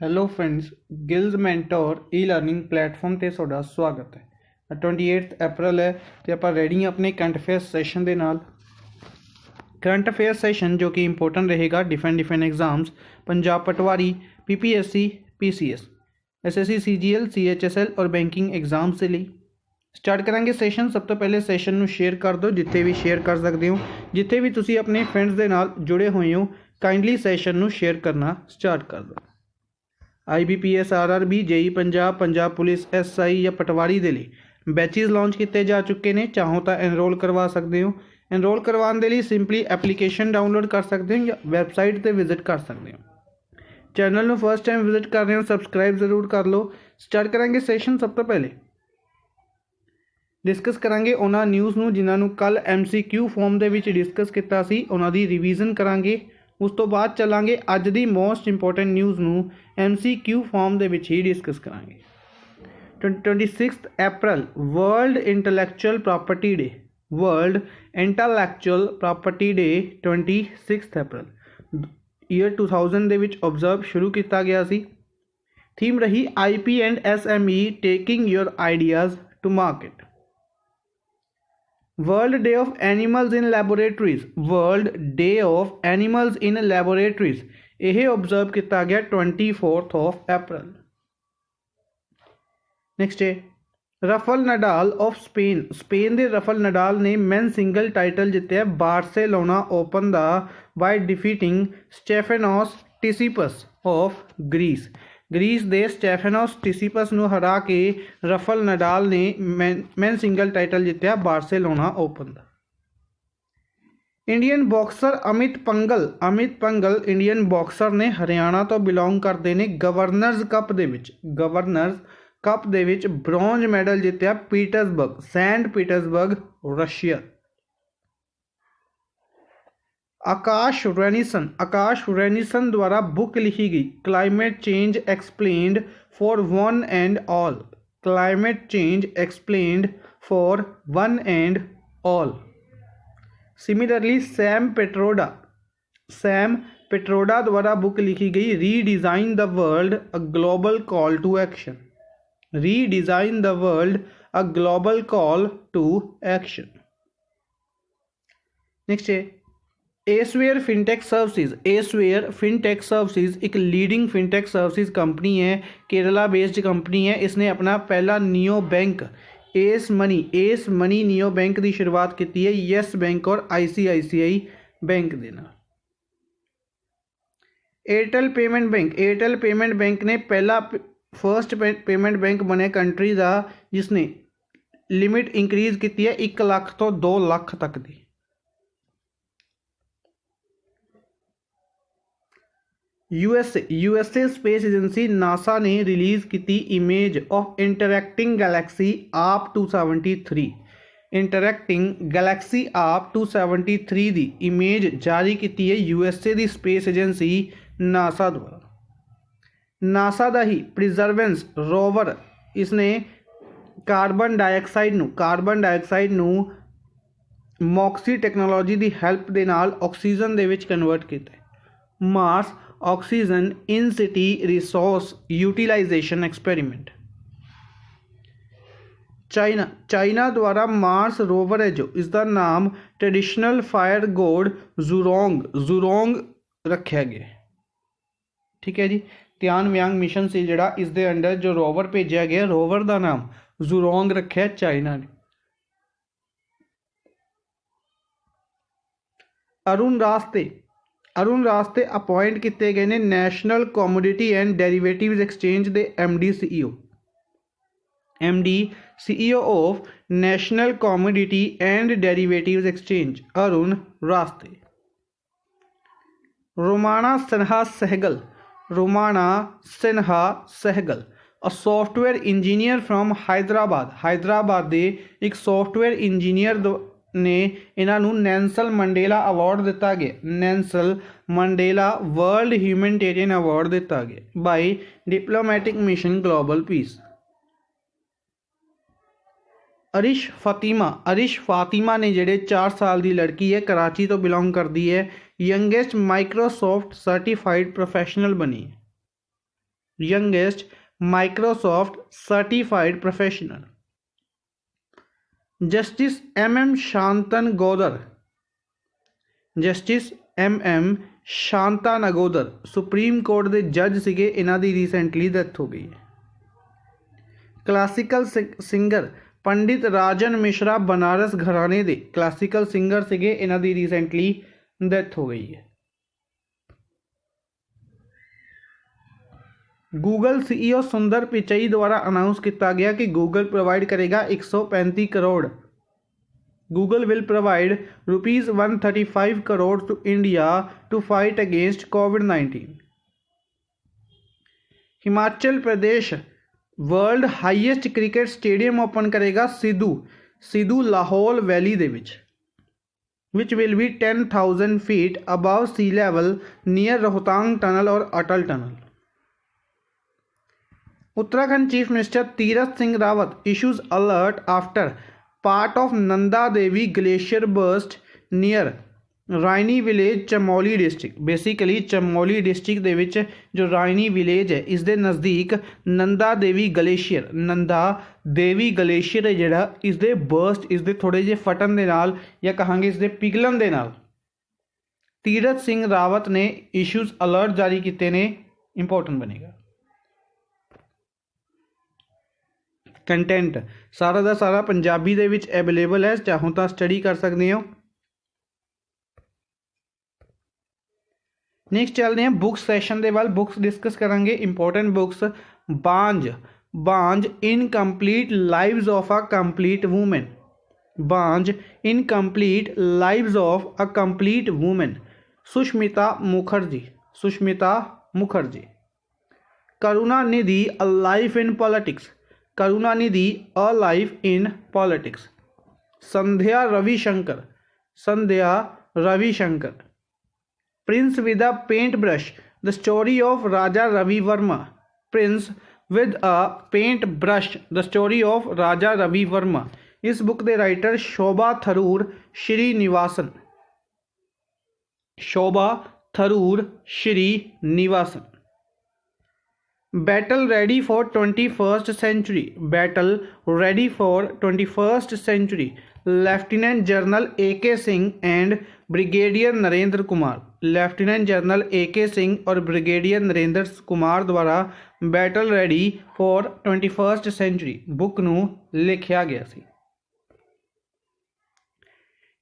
Hello friends, ਗਿਲਜ਼ mentor ਈ learning platform ਤੇ ਤੁਹਾਡਾ ਸਵਾਗਤ ਹੈ। 28 ਅਪ੍ਰੈਲ ਹੈ ਤੇ ਆਪਾਂ ਰੈਡੀ ਹਾਂ ਆਪਣੇ ਕਰੰਟ ਅਫੇਅਰਸ ਸੈਸ਼ਨ ਦੇ ਨਾਲ। करंट अफेयर सेशन जो कि इंपॉर्टेंट रहेगा different exams, Punjab Patwari, PPSC, PCS, SSC, CGL, CHSL और बैंकिंग एग्जाम से ਲਈ स्टार्ट करांगे सैशन। सब तो पहले सैशन ਨੂੰ शेयर कर दो जिथे भी शेयर कर सकते हो, जिथे भी तुसी अपने फ्रेंड्स ਦੇ ਨਾਲ जुड़े हुए हो काइंडली सैशन ਨੂੰ शेयर करना स्टार्ट कर दो। IBPS, RRB, JE Punjab, Punjab police, SI या पटवारी ਦੇ ਲਈ बैचेस लॉन्च किए जा चुके हैं। चाहो तो एनरोल करवा सकते हो। एनरोल करवाने के लिए सिंपली एप्लीकेशन डाउनलोड कर सकते हो या वैबसाइट पर विजिट कर सकते हो। चैनल में फर्स्ट टाइम विजिट कर रहे हो सबसक्राइब जरूर कर लो। स्टार्ट करेंगे सैशन। सब तो पहले डिस्कस करांगे उन्होंने न्यूज़ ਨੂੰ ਜਿਨ੍ਹਾਂ ਨੂੰ ਕੱਲ MCQ फॉर्म ਦੇ ਵਿੱਚ डिस्कस ਕੀਤਾ ਸੀ, ਉਹਨਾਂ ਦੀ ਰਿਵੀਜ਼ਨ ਕਰਾਂਗੇ। ਉਸ ਤੋਂ ਬਾਅਦ ਚੱਲਾਂਗੇ ਅੱਜ ਦੀ ਮੋਸਟ ਇੰਪੋਰਟੈਂਟ ਨਿਊਜ਼ ਨੂੰ MCQ ਫਾਰਮ ਦੇ ਵਿੱਚ ਹੀ ਡਿਸਕਸ ਕਰਾਂਗੇ। 26 April world intellectual property day, world intellectual property day 26 April year 2000 ਦੇ ਵਿੱਚ ऑब्जर्व शुरू किया गया सी। थीम रही IP and SME taking your ideas to market. World day of animals in laboratories, world day of animals in laboratories यह observe किया गया 24 अप्रैल। नेक्स्ट है Rafael Nadal of Spain, Spain के रफल नडाल ने men single title जितया Barcelona open का by defeating Stefanos Tsitsipas of Greece. Greece के Stefanos Tsitsipas ਨੂੰ हरा के रफल नडाल ने मैन सिंगल टाइटल जितया बार्सिलोना ओपन का। Indian boxer Amit Panghal Indian boxer ने हरियाणा तो बिलोंग करते हैं। गवर्नर्स कप दे विच ब्रॉन्ज मैडल जितया Saint Petersburg Russia. Aakash Ranison द्वारा बुक लिखी गई climate change explained for one and all, climate change explained for one and all. Similarly Sam Pitroda द्वारा बुक लिखी गई redesign the world a global call to action, redesign the world a global call to action. Next है एसवेयर fintech services एक leading fintech services company है, Kerala based company है। इसने अपना पहला neo bank S money neo bank की शुरुआत की है येस बैंक और ICICI बैंक के नाल। एयरटेल पेमेंट बैंक ने पहला फर्स्ट पेमेंट बैंक बने कंट्री का जिसने लिमिट इंक्रीज की है 1 लाख तो 2 लाख तक की। यूएसए स्पेस एजेंसी नासा ने रिलीज़ की इमेज ऑफ इंटरैक्टिंग गैलेक्सी आप 273, इंटरैक्टिंग गैलेक्सी आप 273 की इमेज जारी की है यूएसए की स्पेस एजेंसी नासा द्वारा। नासा का ही प्रिजर्वेंस रोवर इसने कार्बन डाइऑक्साइड मॉक्सी टैक्नोलॉजी की हैल्प के नाल ऑक्सीजन दे विच कन्वर्ट किया। Mars oxygen in situ resource utilization experiment. China द्वारा मार्स रोवर है जो इसका नाम ट्रेडिशनल फायर गॉड जुरोंग रखा गया। ठीक है जी, तियानयांग मिशन से जड़ा इस दे अंडर जो रोवर भेजा गया, रोवर का नाम जुरोंग रखा चाइना ने। अरुण रास्ते अपॉइंट किए गए ने national commodity and derivatives exchange के MD CEO of national commodity and derivatives exchange Arun Raste. Romana Sinha Sehgal a software engineer from Hyderabad के एक सॉफ्टवेयर इंजीनियर ने इन्हों नैंसल मंडेला अवार्ड दिता गया, Nelson Mandela world humanitarian award दिता गया by diplomatic mission global peace. Arish Fatima ने जेडे 4 साल की लड़की है, कराची तो बिलोंग करती है, यंगेस्ट माइक्रोसॉफ्ट सर्टिफाइड प्रोफेशनल बनी है। youngest Microsoft certified professional. Justice M.M. Shantangodar, justice M.M. Shantanagoudar supreme court के जज सीगे, इन्हां दी रीसेंटली डेथ हो गई है। क्लासिकल सिंगर पंडित राजन मिश्रा बनारस घराने दे क्लासिकल सिंगर सीगे, इन्हां दी रीसेंटली डेथ हो गई है। गूगल सीईओ सुंदर पिचई द्वारा अनाउंस किया गया कि गूगल प्रोवाइड करेगा 135 crore. Google will provide rupees 135 crore to India to fight against COVID-19. Himachal Pradesh world highest cricket stadium open करेगा सिद्धू लाहौल वैली दे विच will be 10,000 feet above sea level near Rohtang tunnel और Atal tunnel. Uttarakhand chief minister Tirath Singh Rawat issues alert after part of Nanda Devi glacier burst near Raini village Chamoli district. Basically Chamoli district दे विच जो Raini village है इस दे नज़दीक नंदा देवी ग्लेशियर है जिहड़ा इस दे बर्स्ट इस दे थोड़े जे फटन दे नाल या कहांगे इस दे पिघलन दे नाल तीरथ सिंह रावत ने इशूज अलर्ट जारी किए ने। इंपॉर्टेंट बनेगा। कंटेंट सारा का सारा पंजाबी दे विच अवेलेबल है, चाहो तो स्टडी कर सकते हो। नेक्स्ट चलते हैं बुक्स सैशन के वाल, बुक्स डिस्कस करांगे। Important books Baanjh incomplete lives of a complete women, Baanjh incomplete lives of a complete women, Sushmita Mukherjee. Karunanidhi a life in politics, Karunanidhi a life in politics. Sandhya Ravishankar prince with a paint brush, the story of Raja Ravi Varma, prince with a paint brush, the story of Raja Ravi Varma. इस book के writer Shobha Tharoor Srinivasan. Battle ready for 21st century, battle ready for 21st century, lieutenant general A.K. Singh and brigadier Narendra Kumar. Lieutenant general A.K. Singh और brigadier Narendra Kumar द्वारा battle ready for 21st century book नूं लिखिया गया सी।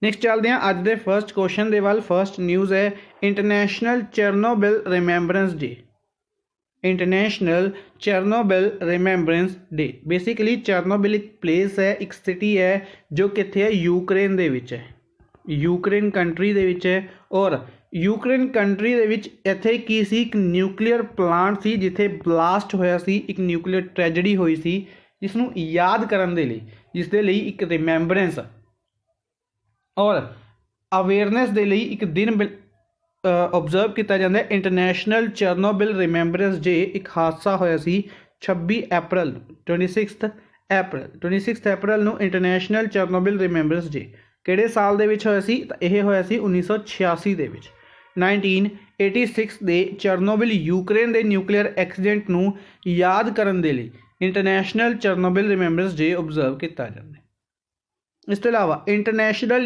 Next चलते हैं अज दे first question दे वाल। फर्स्ट न्यूज़ है international Chernobyl remembrance day, international Chernobyl remembrance day. Basically Chernobyl एक प्लेस है, एक सिटी है जो कित्थे है, यूक्रेन दे विच है, यूक्रेन कंट्री दे विच है। और यूक्रेन कंट्री दे विच इत्थे की सी, एक न्यूक्लीयर प्लांट सी जिथे ब्लास्ट होया सी, एक न्यूक्लीयर ट्रैजेडी हुई सी जिसनूं याद करन दे लई, जिस दे लई एक रिमेंबरेंस और अवेयरनेस दे लई एक दिन ऑब्जर्व किया जाता है। इंटरनेशनल चेरनोबिल रिमेंबरेंस डे एक हादसा होया सी 26 अप्रैल 26 अप्रैल नूं इंटरनेशनल चेरनोबिल रिमेंबरेंस डे किहड़े साल दे विच होया सी? यह होया सी 1986 दे विच। 1986 दे चेरनोबिल यूक्रेन दे न्यूक्लीयर एक्सीडेंट नूं याद करन दे लई international Chernobyl remembrance day observe किया जाता है। इस तो अलावा इंटरनेशनल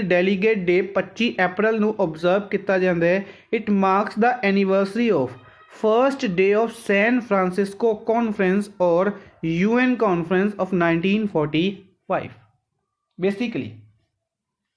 डेलीगेट डे 25 अप्रैल नूं ऑब्जर्व किया जाता है। It marks the anniversary of first day of San Francisco conference और UN कॉन्फ्रेंस ऑफ 1945। बेसिकली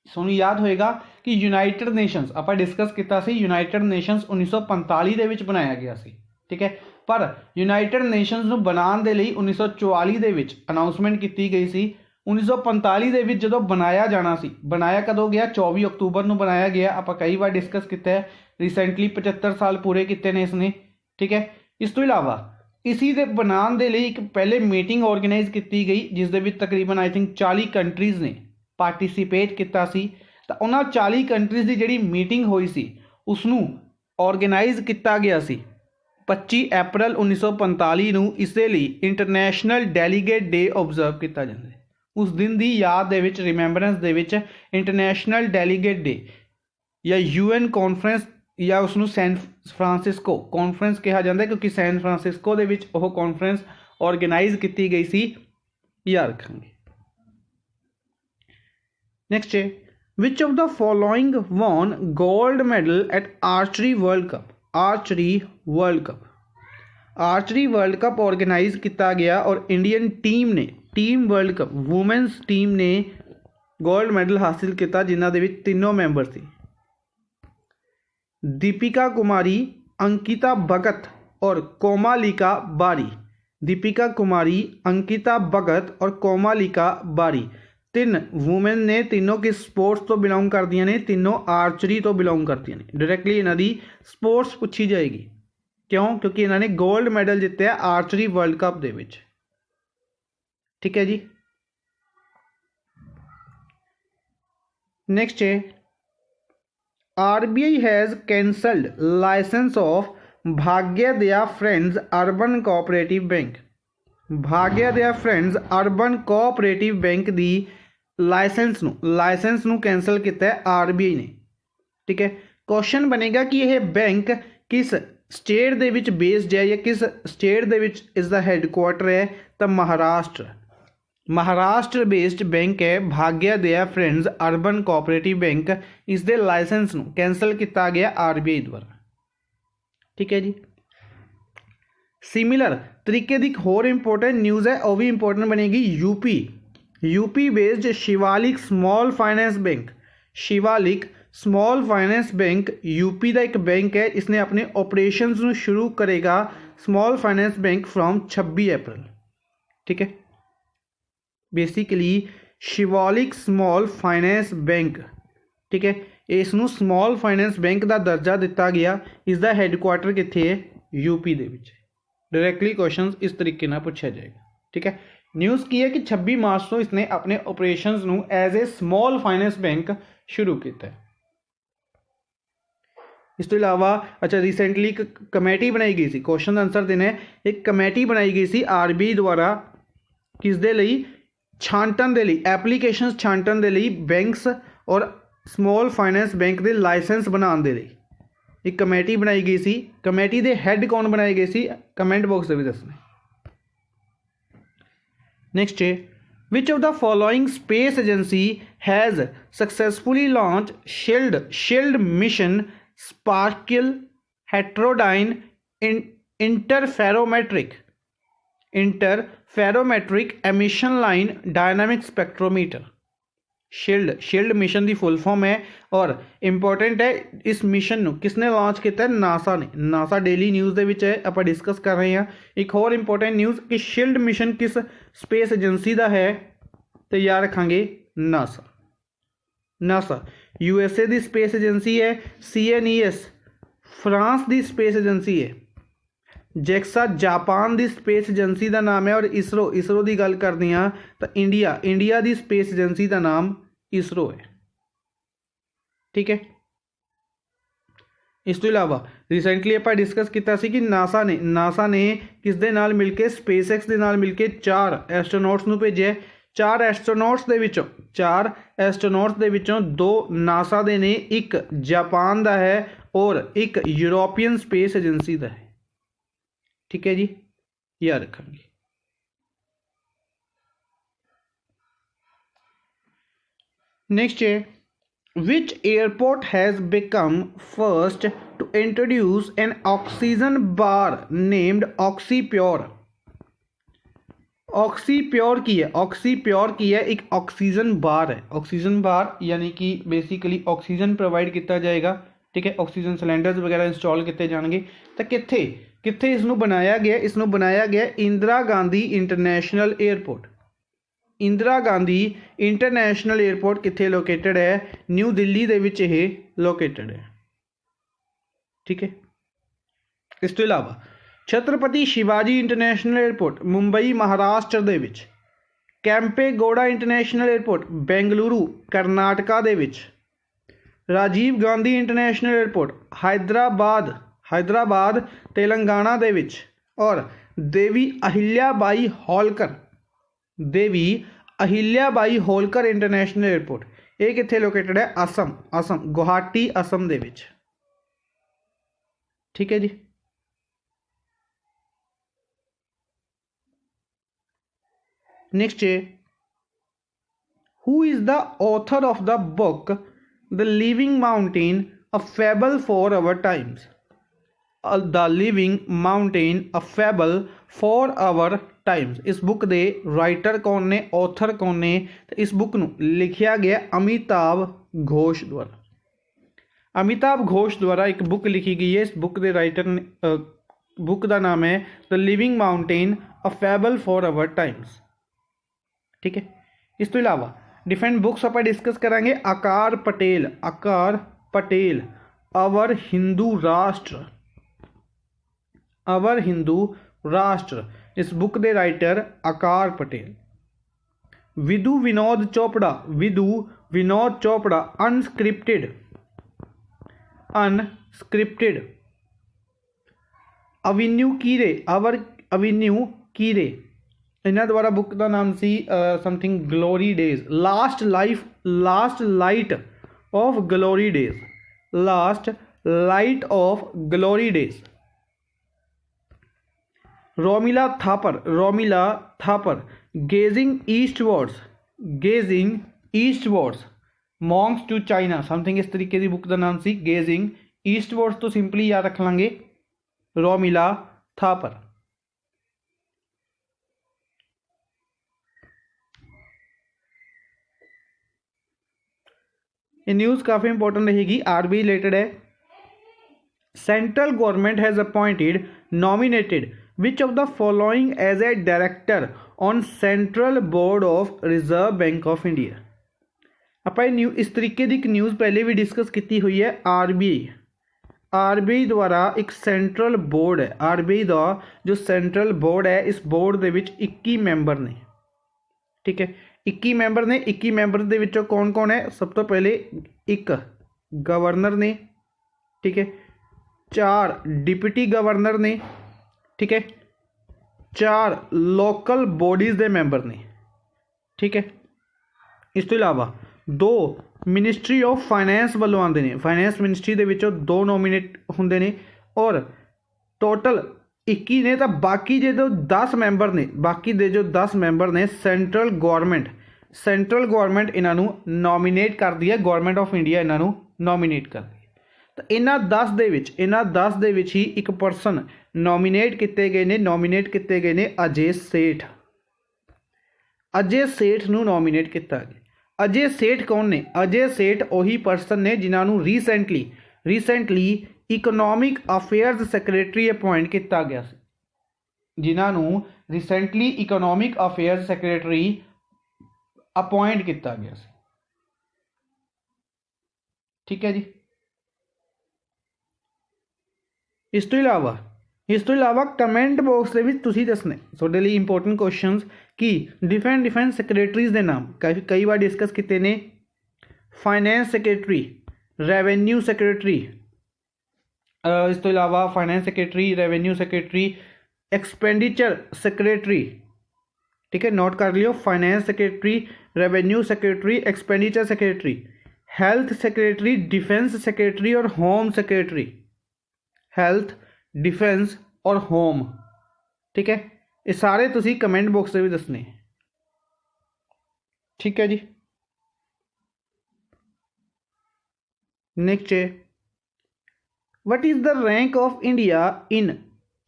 सोनू याद होएगा कि यूनाइटेड नेशंस आप डिस्कस किया सी, यूनाइटेड नेशंस 1945 दे विच बनाया गया सी, ठीक है। पर यूनाइटेड नेशंस नूं बनाउण दे लई 1944 दे विच अनाउंसमेंट की गई सी। 1945 दे विच जदों बनाया जाना सी, बनाया कदों गया? 24 अक्तूबर नूं बनाया गया। आप कई बार डिस्कस किया है, रिसेंटली 75 साल पूरे किए ने इसने, ठीक है। इस तो इलावा इसी दे बनाउण दे लई एक पहले मीटिंग ऑर्गेनाइज की गई जिस दे विच तकरीबन आई थिंक 40 कंट्रीज़ ने पार्टिसिपेट किया सी। तो उन्हां 40 कंट्रीज़ की जिहड़ी मीटिंग हुई सी उसनूं ऑर्गेनाइज किया गया सी 25 अप्रैल 1945 नूं। इसे लिए इंटरनेशनल डेलीगेट डे ऑब्जर्व किया जाता है। उस दिन की याद दे विच रिमेंबरेंस दे विच इंटरनेशनल डेलीगेट डे या UN कॉन्फ्रेंस ਜਾਂ ਉਸਨੂੰ ਸੈਨ ਫਰਾਂਸਿਸਕੋ ਕਾਨਫਰੰਸ ਕਿਹਾ ਜਾਂਦਾ ਕਿਉਂਕਿ ਸੈਨ ਫਰਾਂਸਿਸਕੋ ਦੇ ਵਿੱਚ ਉਹ ਕਾਨਫਰੰਸ ਆਰਗੇਨਾਈਜ਼ ਕੀਤੀ ਗਈ ਸੀ। ਯਾਦ ਰੱਖਾਂਗੇ। ਨੈਕਸਟ ਹੈ which of the following won gold medal at archery world cup. Archery world cup, archery world cup organise किया गया और इंडियन टीम ने team world cup women's team ने गोल्ड मैडल हासिल किया जिन्हों के तीनों मैंबर सी दीपिका कुमारी, अंकिता भगत और कोमालिका बारी। दीपिका कुमारी, अंकिता भगत और कोमालिका बारी तीन वूमेन ने, तीनों की स्पोर्ट्स तो बिलोंग करदियां ने, तीनों आर्चरी तो बिलोंग करदियां ने। डायरैक्टली इन्हां दी स्पोर्ट्स पूछी जाएगी, क्यों? क्योंकि इन्होंने गोल्ड मैडल जितया आर्चरी वर्ल्ड कप दे विच। ठीक है जी। नेक्स्ट है RBI has cancelled licence of Bhagyodaya friends urban cooperative bank. Bhagyodaya friends urban cooperative bank दी लाइसेंस नू कैंसल किया RBI ने। ठीक है। क्वेश्चन बनेगा कि यह बैंक किस स्टेट दे विच बेस्ड है या किस स्टेट दे विच इसका हैडकुआटर है? तो महाराष्ट्र। महाराष्ट्र बेस्ड बैंक है भाग्योदय फ्रेंड्स अर्बन कोऑपरेटिव बैंक। इस दे लाइसेंस नू कैंसल किया गया RBI द्वारा। ठीक है जी। सिमिलर तरीके की एक होर इंपोर्टेंट न्यूज़ है, वह भी इंपोर्टेंट बनेगी। UP based Shivalik small finance bank. Shivalik small finance bank UP का एक बैंक है, इसने अपने ऑपरेशंस ਨੂੰ शुरू करेगा स्मॉल फाइनेंस बैंक फ्रॉम 26 अप्रैल। ठीक है। Basically Shivalik small finance bank, ठीक है, इसनों स्मॉल फाइनेंस बैंक का दर्जा दिता गया। इसका हैडकुआटर कित्थे है? यूपी दे विच। डायरैक्टली क्वेश्चन इस तरीके ना पूछा जाएगा। ठीक है। न्यूज़ की है कि 26 मार्च को इसने अपने ऑपरेशंस ਨੂੰ as a small finance bank शुरू किया है। इस तो इलावा अच्छा रिसेंटली एक कमेटी बनाई गई सी, क्वेश्चन आंसर देने, एक कमेटी बनाई गई सी RBI द्वारा किस दे लई? छांटन दे लई, एप्लीकेशनस छांटन दे लई बैंक्स और स्मॉल फाइनेंस बैंक के लाइसेंस बनाने दे लई एक कमेटी बनाई गई सी। कमेटी दे हैड कौन बनाए गए सी? कमेंट बॉक्स में भी दसना। नेक्स्ट है which of the following space agency has successfully launch shield mission sparkle heterodyne interferometric emission line dynamic spectrometer. Shield mission की फुल फॉर्म है और इंपॉर्टेंट है। इस मिशन को किसने लॉन्च किया? नासा ने। नासा डेली न्यूज़ के विच आप डिस्कस कर रहे हैं। एक होर इंपॉर्टेंट न्यूज़ कि शील्ड मिशन किस स्पेस एजेंसी का है? तो याद रखांगे नासा। नासा USA की स्पेस एजेंसी है। CNES फ्रांस की स्पेस एजेंसी है। जैक्सा जापान की स्पेस एजेंसी का नाम है और इसरो की गल करते हैं तो इंडिया की स्पेस एजेंसी का नाम इसरो है। ठीक है। इस तो इलावा रिसेंटली आप डिस्कस किया कि नासा ने किस दे नाल मिलके SpaceX दे नाल मिलके 4 एस्ट्रोनॉट्स नूं भेजे। 4 एस्ट्रोनॉट्स दे विचों 2 नासा दे ने, एक जापान का है और एक यूरोपियन स्पेस एजेंसी का है। ठीक है जी, याद रखेंगे। नेक्स्ट है which airport has become first to introduce an oxygen bar named Oxypure. Oxypure की है? ऑक्सीप्योर की है एक ऑक्सीजन बार है। ऑक्सीजन बार यानी कि बेसिकली ऑक्सीजन प्रोवाइड किया जाएगा। ठीक है। ऑक्सीजन सिलेंडर्स वगैरह इंस्टॉल किए जाएंगे। तो कित्थे इसनों बनाया गया? इसनों बनाया गया Indira Gandhi international airport. Indira Gandhi international airport कित्थे लोकेटेड है? न्यू दिल्ली दे विच ये लोकेटेड है। ठीक है। इस तो इलावा छत्रपति शिवाजी इंटरनेशनल एयरपोर्ट मुंबई महाराष्ट्र दे विच। कैंपेगौड़ा इंटरनेशनल एयरपोर्ट बेंगलुरु करनाटका दे विच। राजीव गांधी इंटरनेशनल एयरपोर्ट हैदराबाद तेलंगाना दे विच। और देवी अहिल्याबाई होलकर इंटरनेशनल एयरपोर्ट ये कित्थे लोकेटेड है? असम गुवाहाटी असम दे विच। ठीक है जी। नेक्स्ट है, who is the author of the book the living mountain a fable for our times. The living mountain a fable for our times, इस बुक के राइटर कौन ने, ऑथर कौन ने? तो इस बुक को लिखा गया अमिताभ घोष द्वारा। अमिताभ घोष द्वारा एक बुक लिखी गई है। इस बुक के राइटर ने बुक का नाम है the living mountain a fable for our times. ठीक है, इस तो इलावा डिफरेंट बुक्स आप डिस्कस करेंगे। आकार पटेल, आकार पटेल अवर हिंदू राष्ट्र, अवर हिंदू राष्ट्र, इस बुक के writer Aakar Patel. Vidhu Vinod Chopra, Vidhu Vinod Chopra unscripted, unscripted. Avinuo Kire, अवर अविन्यू कीरे, इन्होंने द्वारा बुक का नाम सी something glory days, last life, last light of glory days, last light of glory days. Romila Thapar, Romila Thapar gazing eastwards, gazing eastwards monks to China, something इस तरीके की बुक का नाम सी गेजिंग ईस्टवर्ड्स। तो सिंपली याद रख लांगे रोमिला थापर। ये न्यूज़ काफ़ी इंपॉर्टेंट रहेगी, आरबीआई रिलेटेड है। Central government has appointed nominated which of the following as a director on central board of reserve bank of India. आप इस तरीके की एक न्यूज़ पहले भी डिस्कस की हुई है। आरबीआई, आरबीआई द्वारा एक सेंट्रल बोर्ड है, आरबीआई का जो सेंट्रल बोर्ड है, इस बोर्ड के 21 मैंबर ने। ठीक है, 21 मैंबर ने। 21 मैंबर के विचों कौन कौन है? सब तो पहले एक गवर्नर ने, ठीक है, 4 डिप्टी गवर्नर ने, ठीक है, 4 लोकल बॉडीज़ के मैंबर ने, ठीक है। इस तो इलावा 2 मिनिस्ट्री ऑफ फाइनैंस वालों आते हैं, फाइनैंस मिनिस्ट्री के विचों 2 नॉमीनेट होंगे ने, और टोटल 21 ने। तो बाकी जो 10 मैंबर ने, बाकी दे जो 10 मैंबर ने सेंट्रल गवर्नमेंट, सेंट्रल गवर्नमेंट इन्हों नॉमीनेट कर दी है, गवर्नमेंट ऑफ इंडिया इन्हों नॉमीनेट कर दी। तो इन्ह 10 दे विच, इन्ह 10 दे विच ही एक परसन नॉमीनेट किए गए ने, नॉमीनेट किए गए ने अजय सेठ। अजय सेठ नूं नॉमीनेट किया गया। अजय सेठ कौन ने? अजय सेठ उही परसन ने जिन्होंने recently economic affairs secretary appoint किया गया, जिन्होंने recently economic affairs secretary appoint किया गया। ठीक है जी। इस तो इलावा कमेंट बॉक्स के तुसीं दसने तुहाडे लई इंपोर्टेंट क्वेश्चनस कि डिफरेंट सैक्रटरीज़ के नाम कई बार डिस्कस किए ने। फाइनैंस सैक्रटरी, रेवेन्यू सैक्रटरी, इस तो इलावा finance secretary, revenue secretary, expenditure secretary. ठीक है, नोट कर लियो, finance secretary, revenue secretary, expenditure secretary, health secretary, defence secretary और होम सैक्रटरी, हेल्थ, डिफेंस और होम। ठीक है, ये सारे तुसी कमेंट बॉक्स में भी दसने। ठीक है जी। नेक्स्ट है, what is the rank of India in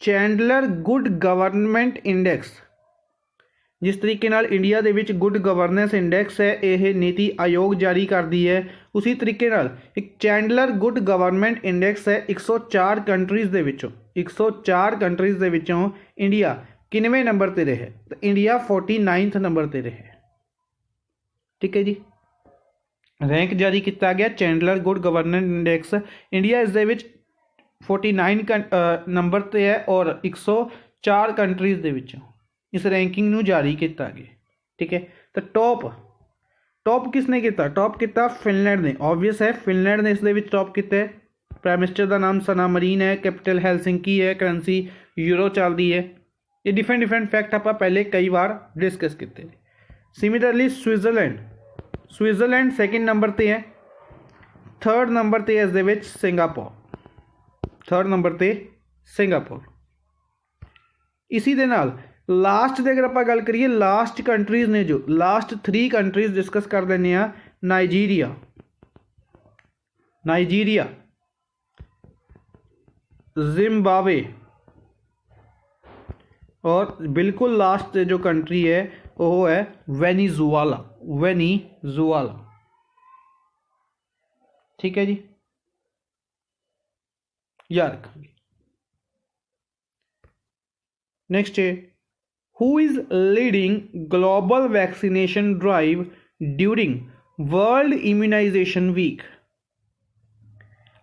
Chandler good government index. जिस तरीके नाल इंडिया दे विच गुड गवर्नेंस इंडेक्स है, यह नीति आयोग जारी करती है, उसी तरीके नाल एक चैंडलर गुड गवर्नमेंट इंडेक्स है 104 कंट्रीज़ दे विचों, 104 कंट्रीज़ दे विचों इंडिया किनवें नंबर पर रहे? तो इंडिया 49वें नंबर पर रहे। ठीक है जी, रैंक जारी किया गया Chandler good governance index, India इस दे विच 49 नंबर पर है और 104 कंट्रीज़ दे विचों इस रैंकिंग नूं जारी किया गया। ठीक है, तो टॉप किसने किया? टॉप किया फिनलैंड ने। ऑबवियस है, फिनलैंड ने इस दे विच टॉप किया है। प्राइम मिनिस्टर का नाम सना मरीन है, कैपिटल हेलसिंकी है, करेंसी यूरो चलती है। ये डिफरेंट फैक्ट आप पहले कई बार डिस्कस किए। सिमिलरली स्विट्जरलैंड सैकेंड नंबर पर है, थर्ड नंबर पर है इस दे विच सिंगापुर। थर्ड नंबर ते सिंगापुर। इसी दे नाल लास्ट दे अगर आपां गल करिए लास्ट कंट्रीज़ ने जो लास्ट 3 कंट्रीज़ डिस्कस कर लैंदे आ। नाइजीरिया, जिम्बाब्वे और बिल्कुल लास्ट जो कंट्री है वो है वेनेजुएला। ठीक है जी, याद रखेंगे। नेक्स्ट है who is leading global vaccination drive during world immunization week.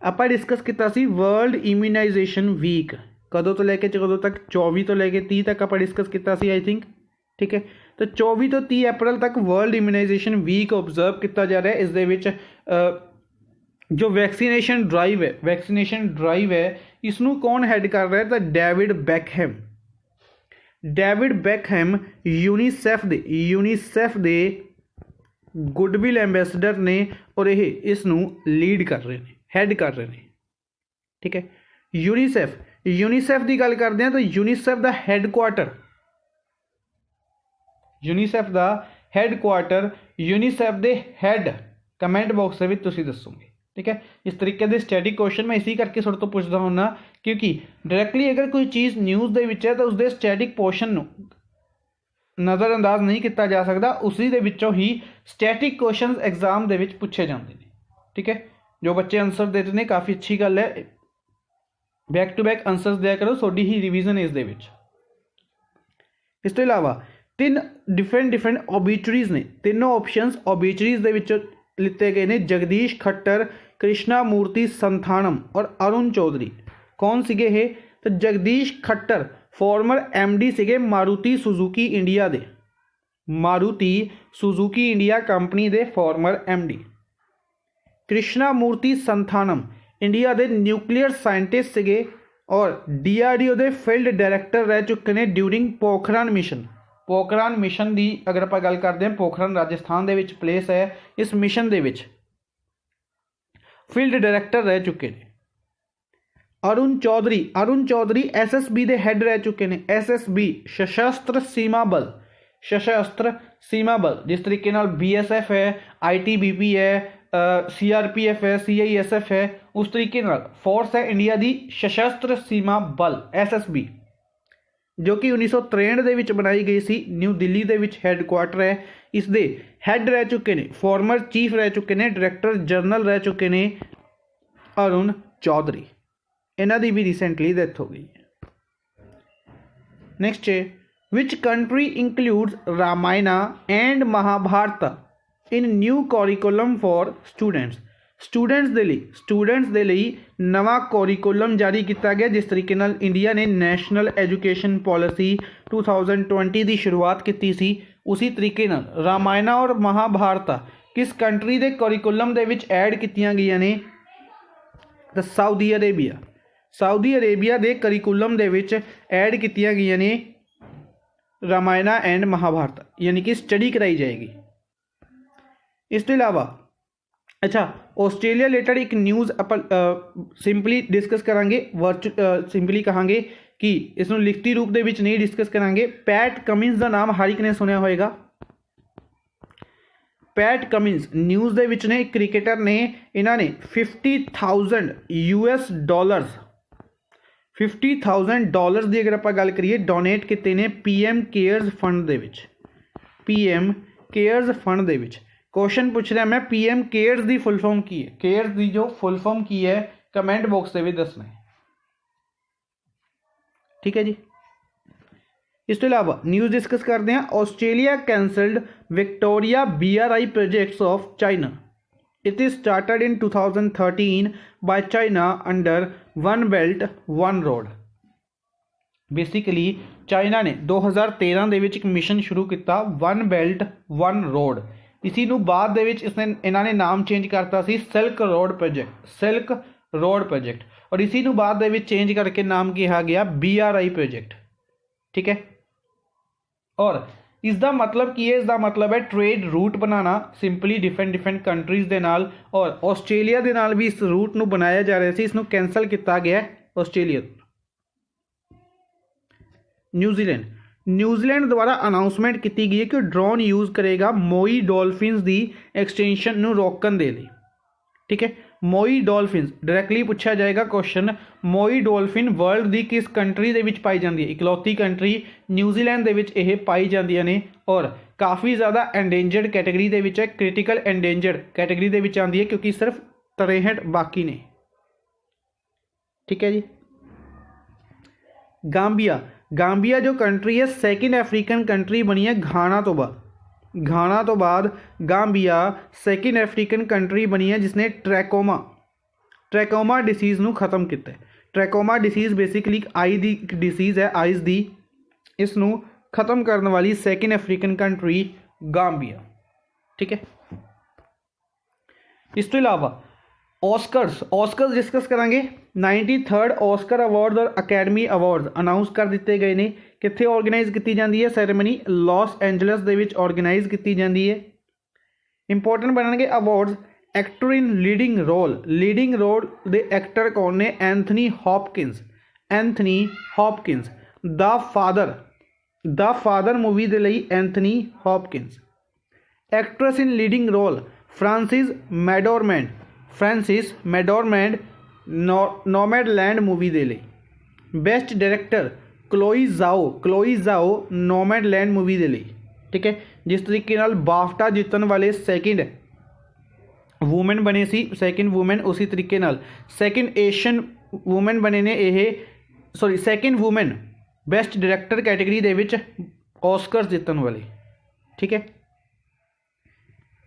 ਆਪਾਂ डिस्कस किया सी वर्ल्ड इम्यूनाइजेशन वीक कदों तो लैके कदों तक 24 तो लैके 30 तक आप डिस्कस किया सी आई थिंक। ठीक है, तो 24 तो 30 अप्रैल तक वर्ल्ड इम्यूनाइजेशन वीक ऑब्जर्व किया जा रहा है। इस दे विच जो वैक्सीनेशन ड्राइव है इसनों कौन हैड कर रहा है? तो डेविड बैकहैम यूनीसैफ दे गुडविल एंबेसडर ने और ये इसनों लीड कर रहे हैं, हैड कर रहे हैं। ठीक है, यूनीसैफ की गल करते हैं तो यूनीसैफ का हैडकुआटर यूनीसैफ दे हैड कमेंट बॉक्स में तुसीं दसोगे। ठीक है, इस तरीके के स्टैटिक क्वेश्चन मैं इसी करके थोड़े तो पूछता हूँ क्योंकि डायरैक्टली अगर कोई चीज़ न्यूज़ के विच है तो उसके स्टैटिक पोर्शन नज़रअंदाज नहीं किया जा सकता, उसी दे विचों ही स्टैटिक क्वेश्चन एग्जाम दे विच पूछे जाते हैं। ठीक है, जो बच्चे आंसर देते हैं काफ़ी अच्छी गल है, बैक टू बैक आंसर्स दिया करो, थोड़ी ही रिवीजन इस दे विच। इस तो इलावा 3 डिफरेंट ओबीचरीज ने, तीनों ऑप्शंस ओबीचरीज दे विच लिते गए ने। जगदीश खट्टर, कृष्णा मूर्ति संथानम और अरुण चौधरी। कौन सीगे हे? तो जगदीश खट्टर फॉर्मर MD सीगे मारुति सुजुकी इंडिया कंपनी दे फॉर्मर MD। कृष्णा मूर्ति संथानम इंडिया दे न्यूक्लीयर साइंटिस्ट सीगे और DRDO दे फील्ड डायरैक्टर रह चुके हैं ड्यूरिंग पोखरान मिशन की अगर आप गल करते हैं, पोखरान राजस्थान दे विच प्लेस है। इस मिशन दे विच फील्ड डायरैक्टर रह चुके हैं। अरुण चौधरी SSB दे हैड रह चुके हैं। SSB सशस्त्र सीमा बल जिस तरीके नाल BSF है, ITBP है, CRPF है, CISF है, उस तरीके नाल फोर्स है इंडिया की सशस्त्र सीमा बल SSB जो कि 1963 दे विच बनाई गई सी। न्यू दिल्ली दे विच हैडकुआटर है। इस दे हैड रह चुके हैं, फॉर्मर चीफ रह चुके हैं, डायरैक्टर जनरल रह चुके हैं अरुण चौधरी। इन्हां दी भी रिसेंटली डेथ हो गई है। नेक्स्ट है which country includes Ramayana and Mahabharata in new curriculum for students दे लई नवा करिकुलम जारी किया गया। जिस तरीके नाल इंडिया ने नैशनल एजुकेशन पॉलिसी 2020 की शुरुआत की सी, उसी तरीके नाल रामायण और महाभारत किस कंट्री के करिकुलम दे विच ऐड कीतियां गईयां ने? तो सऊदी अरेबिया के करिकुलम दे विच ऐड कीतियां गईयां ने रामायण एंड महाभारत, यानी कि स्टडी कराई जाएगी। इसके अलावा अच्छा ऑस्ट्रेलिया रिलेटेड एक न्यूज़ आप सिंपली डिस्कस करांगे, सिंपली कहांगे कि इसनों लिखती रूप दे विच नहीं डिस्कस करांगे। पैट कमिंस का नाम हर एक ने सुनिया होएगा। पैट कमिंस न्यूज़ दे विच ने एक क्रिकेटर ने, इन्होंने $50,000 की अगर आप गल करिए डोनेट किए ने PM केयर्स फंड दे विच। क्वेश्चन पूछ रहा मैं PM केयर्स की फुल फॉर्म की है, केयर्स की जो फुल फॉर्म की है कमेंट बॉक्स में भी दसना है। ठीक है जी, इसके अलावा न्यूज़ डिस्कस करते हैं। Australia cancelled Victoria BRI projects of China. It is started in 2013 by China under one belt one road. Basically China ने 2013 दे विच एक मिशन शुरू किया वन बेल्ट वन रोड। इसी नूं बाद दे विच इसने इन्होंने नाम चेंज करता सी सिल्क रोड प्रोजेक्ट और इसी नूं बाद दे विच चेंज करके नाम किया गया BRI प्रोजेक्ट। ठीक है, और इसका मतलब की है? इसका मतलब है ट्रेड रूट बनाना सिंपली डिफरेंट कंट्रीज़ दे नाल, और ऑस्ट्रेलिया दे नाल भी इस रूट नूं बनाया जा रहा सी, इसनूं कैंसल किया गया ਆਸਟ੍ਰੇਲੀਆ। न्यूजीलैंड द्वारा अनाउंसमेंट की गई है कि ड्रोन यूज़ करेगा मोई डॉल्फिन्स की एक्सटेंशन ਨੂੰ रोकने के लिए। ठीक है, मोई डॉल्फिन्स डायरैक्टली पूछा जाएगा क्वेश्चन। मोई डॉल्फिन वर्ल्ड की किस कंट्री ਦੇ ਵਿੱਚ ਪਾਈ ਜਾਂਦੀ ਹੈ? इकलौती कंट्री न्यूजीलैंड ਦੇ ਵਿੱਚ ਇਹ ਪਾਈ ਜਾਂਦੀਆਂ ਨੇ और काफ़ी ज़्यादा एंडेंजर्ड कैटेगरी ਦੇ ਵਿੱਚ है, क्रिटिकल एंडेंजर्ड कैटेगरी ਦੇ ਵਿੱਚ ਆਉਂਦੀ है क्योंकि सिर्फ 63 बाकी ने। ठीक है जी। गांबिया जो कंट्री है सैकेंड अफ्रीकन कंट्री बनी है घाना तो बाद गांबिया सैकेंड अफ्रीकन कंट्री बनी है जिसने ट्रैकोमा डिसीज़ नू खत्म किया। Trachoma disease basically I the disease है, आइज़ दी, इसनू खत्म करने वाली सैकेंड अफ्रीकन कंट्री गांबिया। ठीक है, इस तो इलावा ऑस्कर्स डिस्कस करांगे। 93rd ऑस्कर अवार्ड और अकैडमी अवार्ड अनाउंस कर दिते गए ने। कित्थे ऑर्गेनाइज की जाती है सैरेमनी? लॉस एंजलस दे विच ऑर्गेनाइज की जाती है। इंपॉर्टेंट बनणगे awards. Actor in leading role दे एक्टर कौन ने? Anthony Hopkins. The father movie दे लई Anthony Hopkins. Actress in leading role Frances McDormand Nomadland movie दे लिए। Best director Chloe Zhao Nomadland movie दे लिए। ठीक है, जिस तरीके नाल बाफ्टा जीतन वाले सैकेंड वूमेन बने सी, सैकेंड वूमेन, उसी तरीके नाल सैकेंड एशियन वूमेन बने ने second women best director category दे विच ऑस्कर जीतन वाले। ठीक है,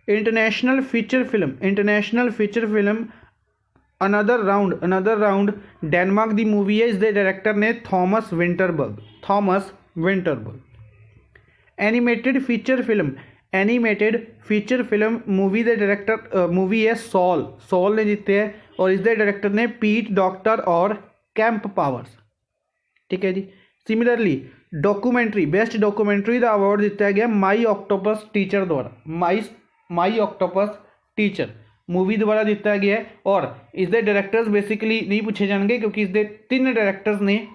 international feature film another round Denmark की मूवी है। इसके डायरैक्टर ने Thomas Vinterberg. Animated feature film movie के डायरैक्टर मूवी है सॉल ने जीते है और इसके डायरैक्टर ने पीट डॉक्टर और कैंप पावर्स। ठीक है जी। सिमिलरली डॉक्यूमेंट्री बेस्ट डॉक्यूमेंट्री का अवार्ड दिता गया माई ऑक्टोपस टीचर द्वारा। माई ऑक्टोपस टीचर मूवी द्वारा दिता गया है और इसके डायरैक्टर्स बेसिकली नहीं पूछे जाएंगे क्योंकि इसके 3 डायरैक्टर्स ने।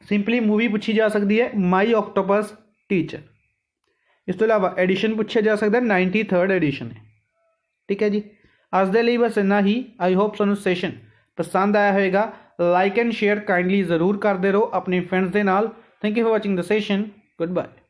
सिंपली मूवी पूछी जा सकती है माई ऑक्टोपस टीचर। इस तो इलावा एडिशन पूछा जा सकता है 93rd एडिशन है। ठीक है जी, अज दे लिए बस इन्ना ही। आई होप सानू सैशन पसंद आया होगा। लाइक एंड शेयर काइंडली जरूर करते रहो अपने फ्रेंड्स के नाल। Thank you for watching the session. Good bye.